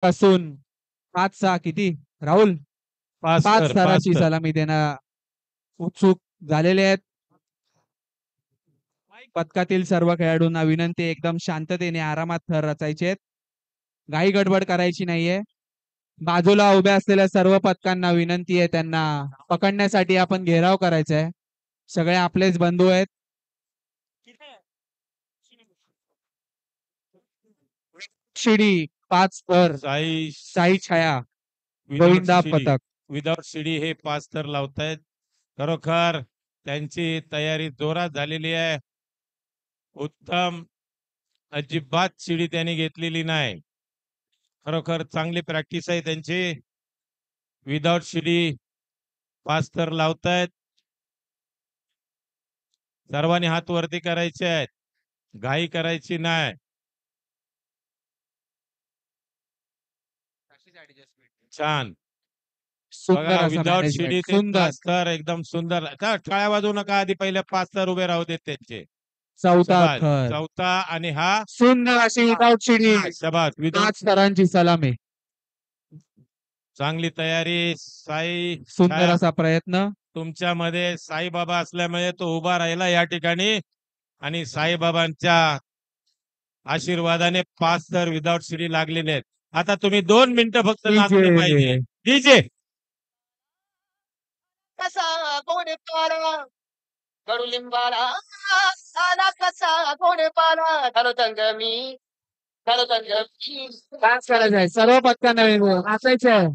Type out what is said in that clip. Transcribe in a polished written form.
पासून 5-6 किती राहुल पाच 5 तर थराची सलामी देणं उत्सुक झालेले आहेत. पथकातील सर्व खेळाडूंना विनंती एकदम शांततेने आरामात थर रचायचे आहेत. घाई गडबड करायची नाहीये. बाजूला उभ्या असलेल्या सर्व पथकांना विनंती आहे त्यांना पकडण्यासाठी आपण घेराव करायचा आहे. सगळे आपलेच बंधू आहेत. शिडी 5 थर साई छाया गोविंदा पथक विदाउट शिडी हे 5 थर लावतायत. खरोखर त्यांची तयारी जोरात झालेली आहे. उत्तम, अजिबात शिडी त्यांनी घेतलेली नाही. खरोखर चांगली प्रॅक्टिस आहे त्यांची. विदाउट शिडी 5 थर लावतायत. सर्वांनी हात वरती करायचे आहेत, घाई करायची नाही. छान बघा, विदाउट शिडी ते 5 थर एकदम सुंदर. टाळ्या वाजवू नका, आधी पहिले 5 थर उभे राहू देत त्यांचे. चौथा आणि हा सुंदर अशी विदाउट शिडी शबाद 5 थरांची सलामी. चांगली तयारी. साई सुंदर असा प्रयत्न. तुमच्यामध्ये साईबाबा असल्यामुळे तो उभा राहिला या ठिकाणी आणि साईबाबांच्या आशीर्वादाने 5 थर विदाउट शिडी लागलेले आहेत. आता तुम्ही 2 मिनिटं फक्त नाचले पाहिजे. डीजे कसा कोण पाला कडुलिंबाला आला कसा कोण पाला घालो तंग मी डान्स करायचा आहे सर्व पथकांना नाचायचं आहे.